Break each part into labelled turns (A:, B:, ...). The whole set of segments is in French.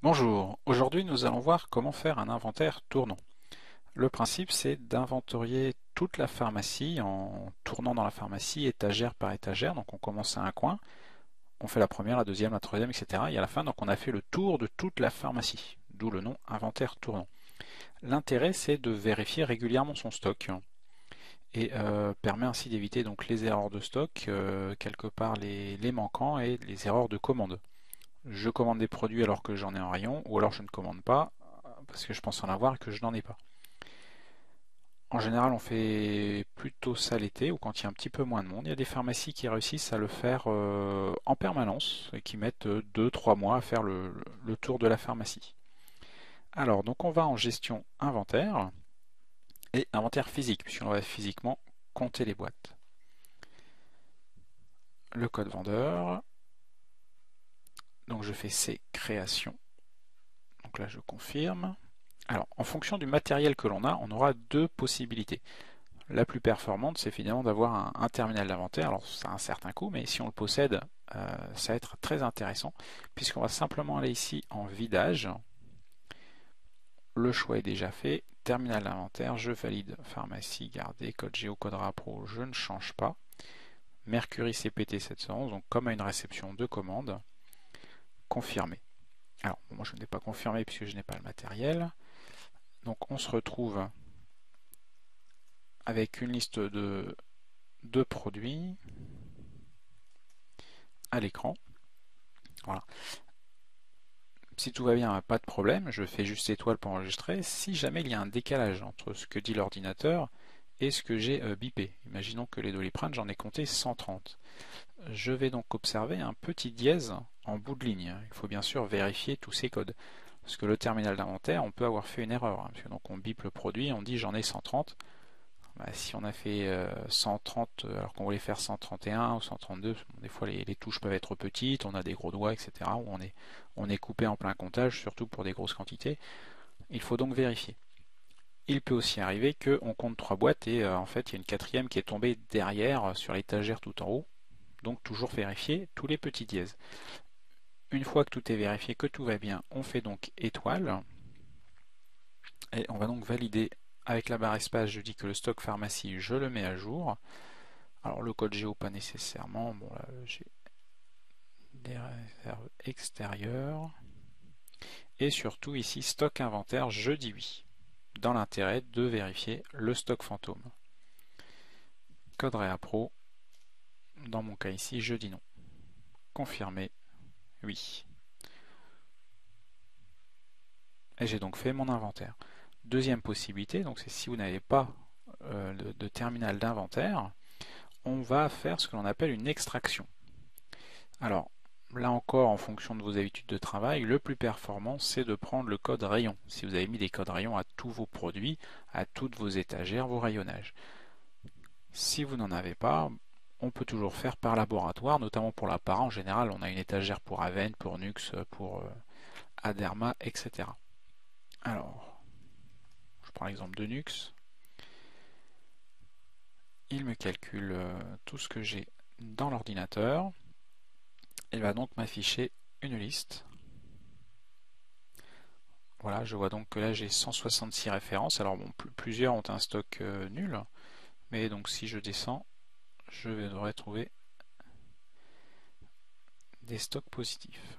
A: Bonjour, aujourd'hui nous allons voir comment faire un inventaire tournant. Le principe c'est d'inventorier toute la pharmacie en tournant dans la pharmacie étagère par étagère. Donc on commence à un coin, on fait la première, la deuxième, la troisième, etc. Et à la fin donc on a fait le tour de toute la pharmacie, d'où le nom inventaire tournant. L'intérêt c'est de vérifier régulièrement son stock et permet ainsi d'éviter donc les erreurs de stock, quelque part les manquants et les erreurs de commande. Je commande des produits alors que j'en ai en rayon, ou alors je ne commande pas parce que je pense en avoir et que je n'en ai pas. En général, on fait plutôt ça l'été ou quand il y a un petit peu moins de monde. Il y a des pharmacies qui réussissent à le faire en permanence et qui mettent 2-3 mois à faire le tour de la pharmacie. Alors, donc on va en gestion inventaire et inventaire physique, puisqu'on va physiquement compter les boîtes. Le code vendeur, donc je fais C création. Donc là, je confirme. Alors, en fonction du matériel que l'on a, on aura deux possibilités. La plus performante, c'est finalement d'avoir un terminal d'inventaire. Alors, ça a un certain coût, mais si on le possède, ça va être très intéressant, puisqu'on va simplement aller ici en vidage. Le choix est déjà fait. Terminal d'inventaire, je valide pharmacie, garder, code géo, code rappro, je ne change pas. Mercury CPT 711, donc comme à une réception de commande, confirmé. Alors, moi je n'ai pas confirmé puisque je n'ai pas le matériel. Donc on se retrouve avec une liste de produits à l'écran. Voilà. Si tout va bien, pas de problème, je fais juste étoile pour enregistrer. Si jamais il y a un décalage entre ce que dit l'ordinateur et ce que j'ai bipé, imaginons que les Doliprane, j'en ai compté 130. Je vais donc observer un petit dièse en bout de ligne. Il faut bien sûr vérifier tous ces codes. Parce que le terminal d'inventaire, on peut avoir fait une erreur. Parce que donc on bip le produit, on dit j'en ai 130. Bah, si on a fait 130 alors qu'on voulait faire 131 ou 132, des fois les touches peuvent être petites, on a des gros doigts, etc. Ou on est coupé en plein comptage, surtout pour des grosses quantités. Il faut donc vérifier. Il peut aussi arriver qu'on compte 3 boîtes et en fait il y a une quatrième qui est tombée derrière sur l'étagère tout en haut. Donc toujours vérifier tous les petits dièses. Une fois que tout est vérifié, que tout va bien, on fait donc étoile. Et on va donc valider avec la barre espace, je dis que le stock pharmacie, je le mets à jour. Alors le code géo, pas nécessairement. Bon là, j'ai des réserves extérieures. Et surtout ici, stock inventaire, je dis oui. Dans l'intérêt de vérifier le stock fantôme. Code réappro. Dans mon cas ici, je dis non. Confirmer, oui. Et j'ai donc fait mon inventaire. Deuxième possibilité, donc c'est si vous n'avez pas de terminal d'inventaire, on va faire ce que l'on appelle une extraction. Alors, là encore, en fonction de vos habitudes de travail, le plus performant, c'est de prendre le code rayon. Si vous avez mis des codes rayons à tous vos produits, à toutes vos étagères, vos rayonnages. Si vous n'en avez pas, on peut toujours faire par laboratoire, notamment pour la para. En général, on a une étagère pour Aven, pour Nux, pour Aderma, etc. Alors, je prends l'exemple de Nux. Il me calcule tout ce que j'ai dans l'ordinateur. Il va donc m'afficher une liste. Voilà, je vois donc que là j'ai 166 références. Alors bon, plusieurs ont un stock nul, mais donc si je descends, je devrais trouver des stocks positifs.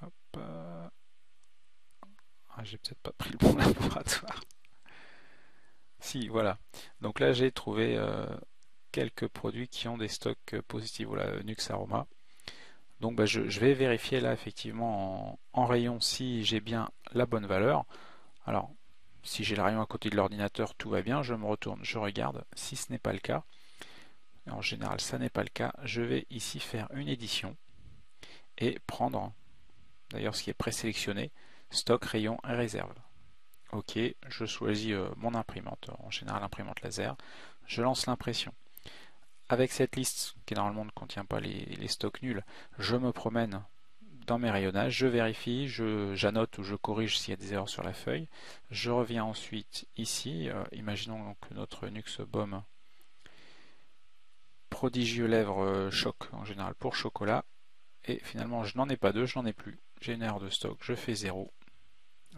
A: Hop. Ah, j'ai peut-être pas pris le bon laboratoire. Si, voilà. Donc là j'ai trouvé quelques produits qui ont des stocks positifs. Voilà, Nux Aroma. Donc bah, je vais vérifier là effectivement en rayon si j'ai bien la bonne valeur. Alors, si j'ai le rayon à côté de l'ordinateur, tout va bien, je me retourne, je regarde. Si ce n'est pas le cas, en général ça n'est pas le cas, je vais ici faire une édition et prendre, d'ailleurs ce qui est présélectionné, stock, rayon et réserve. Ok, je choisis mon imprimante, en général imprimante laser, je lance l'impression. Avec cette liste, qui normalement ne contient pas les stocks nuls, je me promène dans mes rayonnages, je vérifie, j'annote ou je corrige s'il y a des erreurs sur la feuille. Je reviens ensuite ici, imaginons que notre Nux Bomb prodigieux lèvres choc en général pour chocolat. Et finalement, je n'en ai pas deux, je n'en ai plus. J'ai une erreur de stock, je fais 0.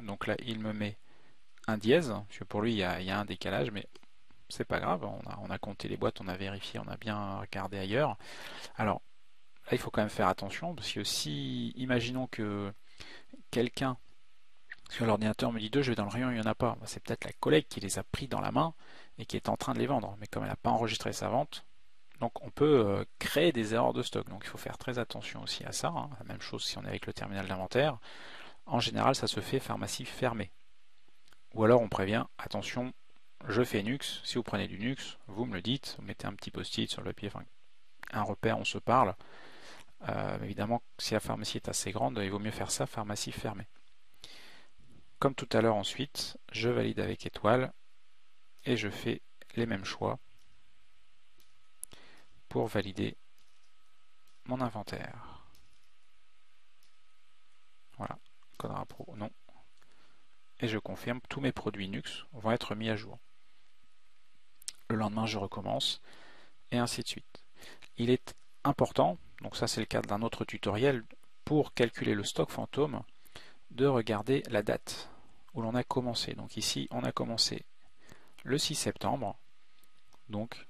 A: Donc là, il me met un dièse, parce que pour lui, il y a un décalage, mais c'est pas grave. On a compté les boîtes, on a vérifié, on a bien regardé ailleurs. Alors, là, il faut quand même faire attention, parce que si, imaginons que quelqu'un sur l'ordinateur me dit 2, je vais dans le rayon, il n'y en a pas. C'est peut-être la collègue qui les a pris dans la main et qui est en train de les vendre. Mais comme elle n'a pas enregistré sa vente, donc on peut créer des erreurs de stock. Donc il faut faire très attention aussi à ça, hein. La même chose si on est avec le terminal d'inventaire. En général, ça se fait pharmacie fermée. Ou alors on prévient, attention, je fais Nux. Si vous prenez du Nux, vous me le dites, vous mettez un petit post-it sur le pied, enfin, un repère, on se parle. Évidemment, si la pharmacie est assez grande, il vaut mieux faire ça, pharmacie fermée. Comme tout à l'heure ensuite, je valide avec étoile et je fais les mêmes choix pour valider mon inventaire. Voilà, code rappro, non. Et je confirme, tous mes produits Nux vont être mis à jour. Le lendemain, je recommence, et ainsi de suite. Il est important, donc ça c'est le cas d'un autre tutoriel, pour calculer le stock fantôme, de regarder la date où l'on a commencé. Donc ici, on a commencé le 6 septembre, donc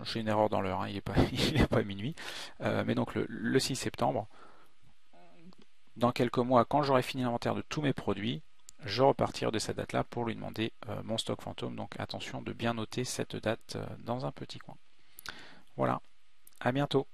A: j'ai une erreur dans l'heure, hein, il n'est pas minuit, mais donc le 6 septembre, dans quelques mois, quand j'aurai fini l'inventaire de tous mes produits, je repartirai de cette date-là pour lui demander mon stock fantôme. Donc attention de bien noter cette date dans un petit coin. Voilà, à bientôt.